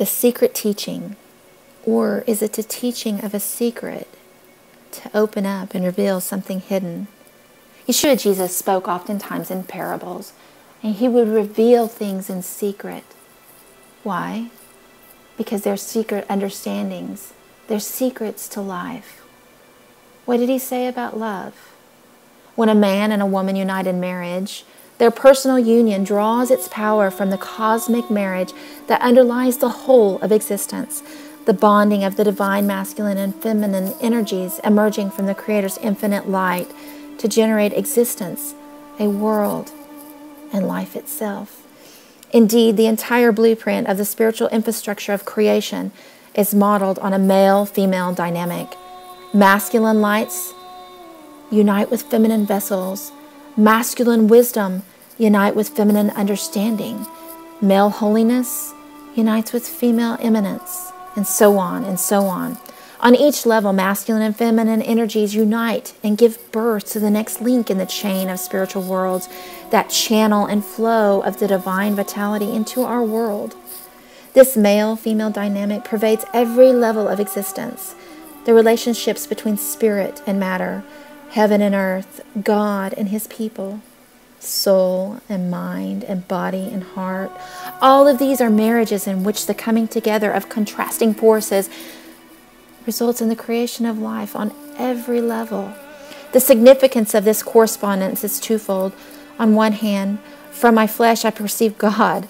the secret teaching, or is it the teaching of a secret to open up and reveal something hidden? Yeshua Jesus spoke oftentimes in parables, and he would reveal things in secret. Why? Because they're secret understandings. They're secrets to life. What did he say about love? When a man and a woman unite in marriage, their personal union draws its power from the cosmic marriage that underlies the whole of existence, the bonding of the divine masculine and feminine energies emerging from the Creator's infinite light to generate existence, a world, and life itself. Indeed, the entire blueprint of the spiritual infrastructure of creation is modeled on a male-female dynamic. Masculine lights unite with feminine vessels. Masculine wisdom unite with feminine understanding. Male holiness unites with female eminence, and so on and so on. On each level, masculine and feminine energies unite and give birth to the next link in the chain of spiritual worlds that channel and flow of the divine vitality into our world. This male-female dynamic pervades every level of existence. The relationships between spirit and matter, heaven and earth, God and his people, soul and mind and body and heart. All of these are marriages in which the coming together of contrasting forces results in the creation of life on every level. The significance of this correspondence is twofold. On one hand, from my flesh I perceive God,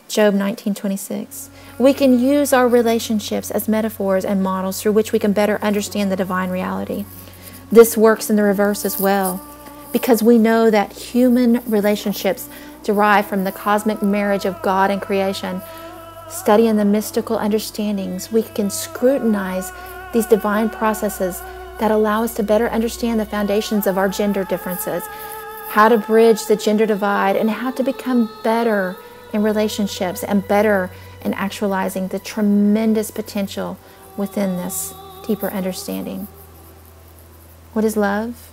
Job 19:26. We can use our relationships as metaphors and models through which we can better understand the divine reality. This works in the reverse as well, because we know that human relationships derive from the cosmic marriage of God and creation. Studying the mystical understandings, we can scrutinize these divine processes that allow us to better understand the foundations of our gender differences, how to bridge the gender divide, and how to become better in relationships and better in actualizing the tremendous potential within this deeper understanding. What is love?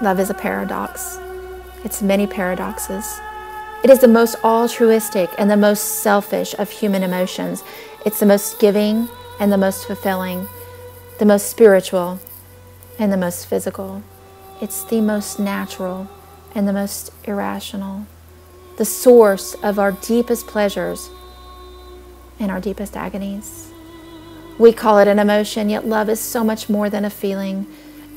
Love is a paradox. It's many paradoxes. It is the most altruistic and the most selfish of human emotions. It's the most giving and the most fulfilling, the most spiritual and the most physical. It's the most natural and the most irrational, the source of our deepest pleasures and our deepest agonies. We call it an emotion, yet love is so much more than a feeling.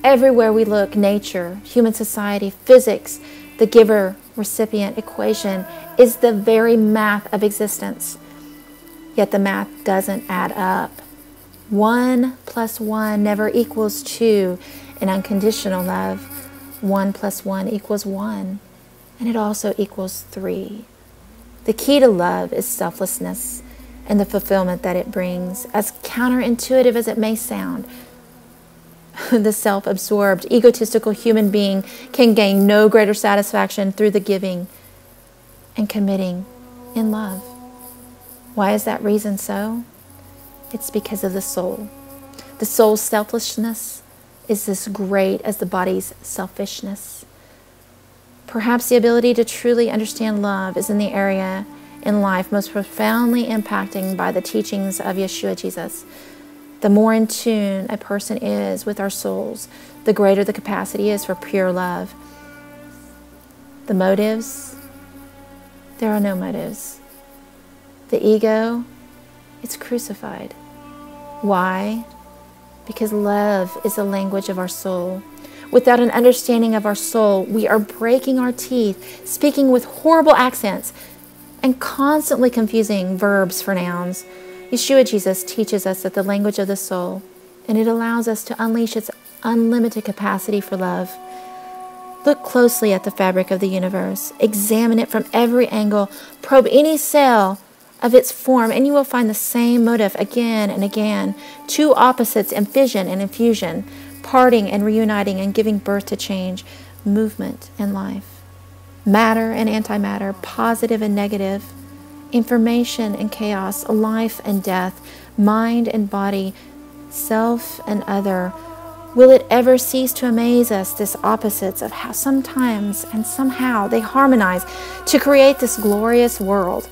Everywhere we look, nature, human society, physics, the giver-recipient equation is the very math of existence. Yet the math doesn't add up. 1 + 1 never equals 2 in unconditional love. 1 + 1 = 1, and it also equals 3. The key to love is selflessness and the fulfillment that it brings. As counterintuitive as it may sound, the self-absorbed, egotistical human being can gain no greater satisfaction through the giving and committing in love. Why is that reason so? It's because of the soul. The soul's selflessness is as great as the body's selfishness. Perhaps the ability to truly understand love is in the area in life most profoundly impacting by the teachings of Yeshua Jesus. The more in tune a person is with our souls, the greater the capacity is for pure love. The motives, there are no motives. The ego, it's crucified. Why? Because love is the language of our soul. Without an understanding of our soul, we are breaking our teeth, speaking with horrible accents, and constantly confusing verbs for nouns. Yeshua Jesus teaches us that the language of the soul, and it allows us to unleash its unlimited capacity for love. Look closely at the fabric of the universe. Examine it from every angle. Probe any cell of its form, and you will find the same motive again and again. Two opposites in fission and infusion, parting and reuniting and giving birth to change, movement and life. Matter and antimatter, positive and negative, information and chaos, life and death, mind and body, self and other. Will it ever cease to amaze us, this opposites of how sometimes and somehow they harmonize to create this glorious world?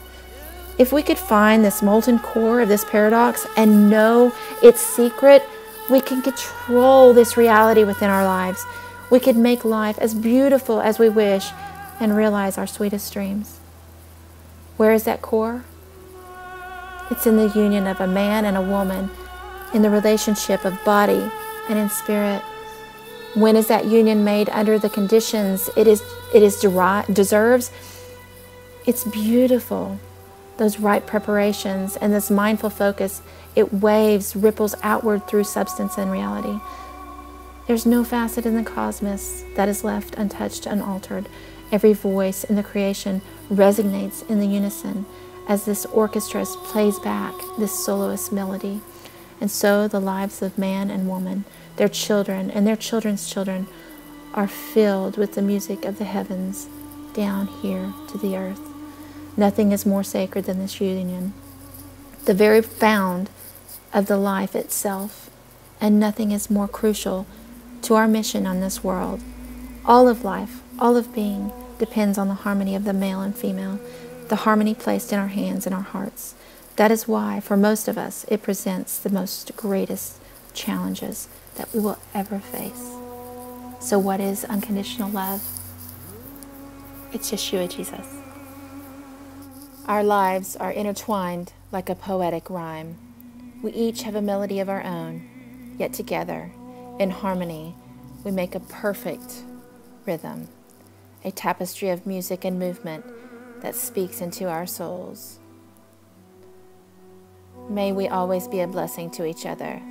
If we could find this molten core of this paradox and know its secret, we can control this reality within our lives. We could make life as beautiful as we wish and realize our sweetest dreams. Where is that core? It's in the union of a man and a woman, in the relationship of body and in spirit. When is that union made under the conditions it deserves? It's beautiful. Those right preparations and this mindful focus, it waves, ripples outward through substance and reality. There's no facet in the cosmos that is left untouched, unaltered. Every voice in the creation resonates in the unison as this orchestra plays back this soloist melody. And so the lives of man and woman, their children and their children's children, are filled with the music of the heavens down here to the earth. Nothing is more sacred than this union, the very found of the life itself, and nothing is more crucial to our mission on this world. All of life, all of being, depends on the harmony of the male and female, the harmony placed in our hands and our hearts. That is why, for most of us, it presents the most greatest challenges that we will ever face. So what is unconditional love? It's Yeshua Jesus. Our lives are intertwined like a poetic rhyme. We each have a melody of our own, yet together, in harmony, we make a perfect rhythm, a tapestry of music and movement that speaks into our souls. May we always be a blessing to each other.